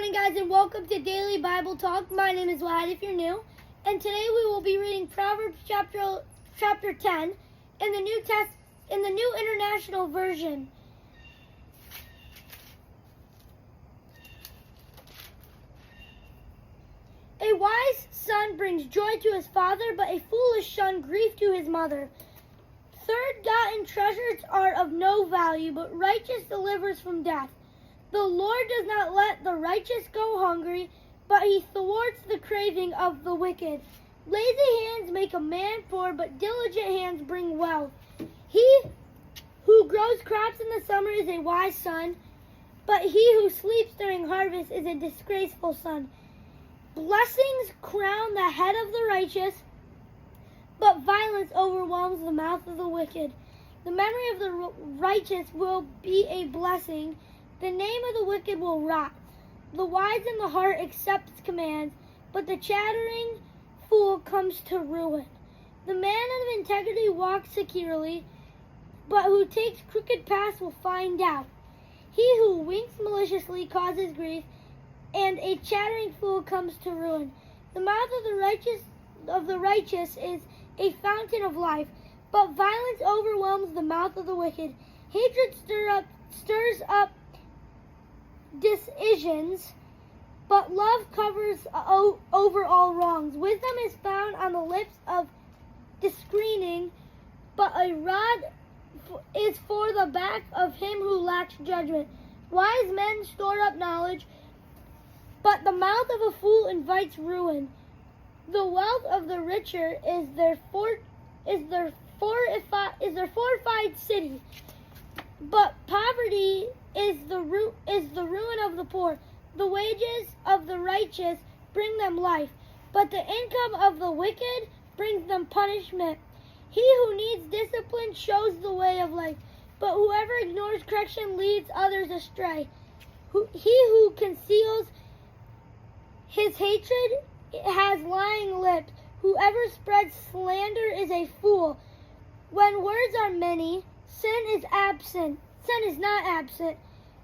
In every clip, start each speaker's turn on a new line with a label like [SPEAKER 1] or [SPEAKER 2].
[SPEAKER 1] morning, guys, and welcome to Daily Bible Talk. My name is Wyatt if you're new, and today we will be reading Proverbs chapter 10 in the New International Version. A wise son brings joy to his father, but a foolish son grief to his mother. Third-gotten treasures are of no value, but righteous delivers from death. The Lord does not let the righteous go hungry, but he thwarts the craving of the wicked. Lazy hands make a man poor, but diligent hands bring wealth. He who grows crops in the summer is a wise son, but he who sleeps during harvest is a disgraceful son. Blessings crown the head of the righteous, but violence overwhelms the mouth of the wicked. The memory of the righteous will be a blessing. The name of the wicked will rot. The wise in the heart accepts commands, but the chattering fool comes to ruin. The man of integrity walks securely, but who takes crooked paths will find out. He who winks maliciously causes grief, and a chattering fool comes to ruin. The mouth of the righteous is a fountain of life, but violence overwhelms the mouth of the wicked. Hatred stirs up decisions, but love covers over all wrongs. Wisdom is found on the lips of discerning, but a rod is for the back of him who lacks judgment. Wise men store up knowledge, but the mouth of a fool invites ruin. The wealth of the richer is their fortified city, but poverty is the ruin of the poor. The wages of the righteous bring them life, but the income of the wicked brings them punishment. He who needs discipline shows the way of life, but whoever ignores correction leads others astray. He who conceals his hatred has lying lips. Whoever spreads slander is a fool. When words are many, sin is not absent,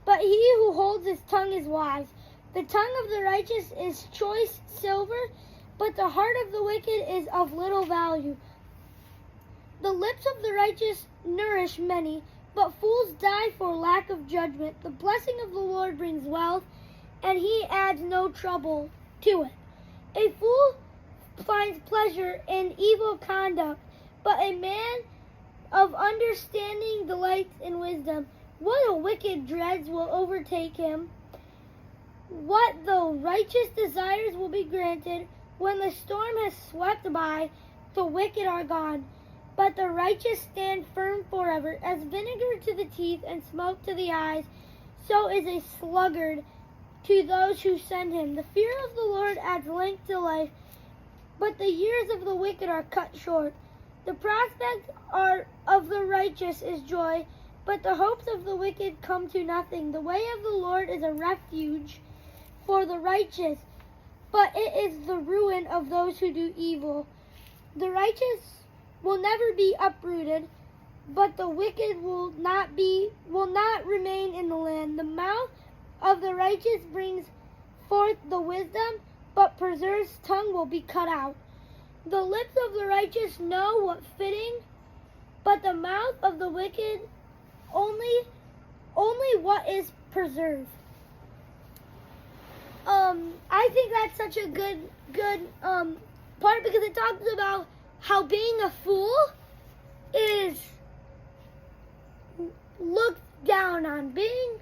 [SPEAKER 1] but he who holds his tongue is wise. The tongue of the righteous is choice silver, but the heart of the wicked is of little value. The lips of the righteous nourish many, but fools die for lack of judgment. The blessing of the Lord brings wealth, and he adds no trouble to it. A fool finds pleasure in evil conduct, but a man of understanding delights in wisdom. What a wicked dreads will overtake him. What the righteous desires will be granted. When the storm has swept by, the wicked are gone, but the righteous stand firm forever. As vinegar to the teeth and smoke to the eyes, so is a sluggard to those who send him. The fear of the Lord adds length to life, but the years of the wicked are cut short. The prospect of the righteous is joy, but the hopes of the wicked come to nothing. The way of the Lord is a refuge for the righteous, but it is the ruin of those who do evil. The righteous will never be uprooted, but the wicked will not remain in the land. The mouth of the righteous brings forth the wisdom, but perverse tongue will be cut out. The lips of the righteous know what fitting, but the mouth of the wicked only what is preserved. I think that's such a good part, because it talks about how being a fool is looked down on. Doing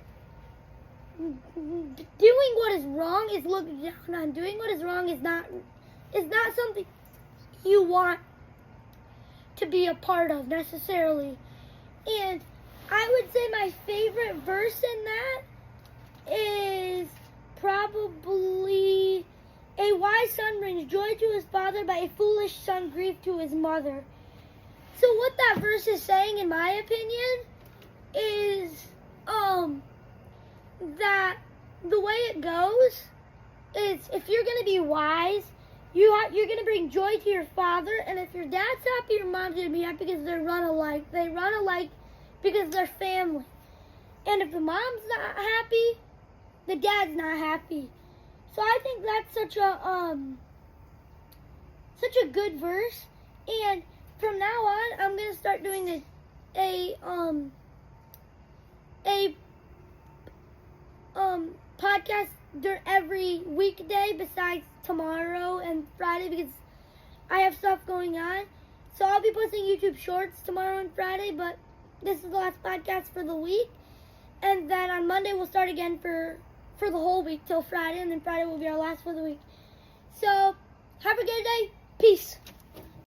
[SPEAKER 1] what is wrong is looked down on. Doing what is wrong is not something you want to be a part of necessarily. And I would say my favorite verse in that is probably a wise son brings joy to his father, but a foolish son grief to his mother. So what that verse is saying, in my opinion, is that the way it goes is, if you're going to be wise, you're going to bring joy to your father, and if your dad's happy, your mom's going to be happy, because they run alike. They run alike because they're family. And if the mom's not happy, the dad's not happy. So I think that's such a good verse. And from now on, I'm gonna start doing a podcast every weekday besides tomorrow and Friday because I have stuff going on. So I'll be posting YouTube Shorts tomorrow and Friday, but this is the last podcast for the week. And then on Monday we'll start again for the whole week till Friday, and then Friday will be our last for the week. So have a good day. Peace.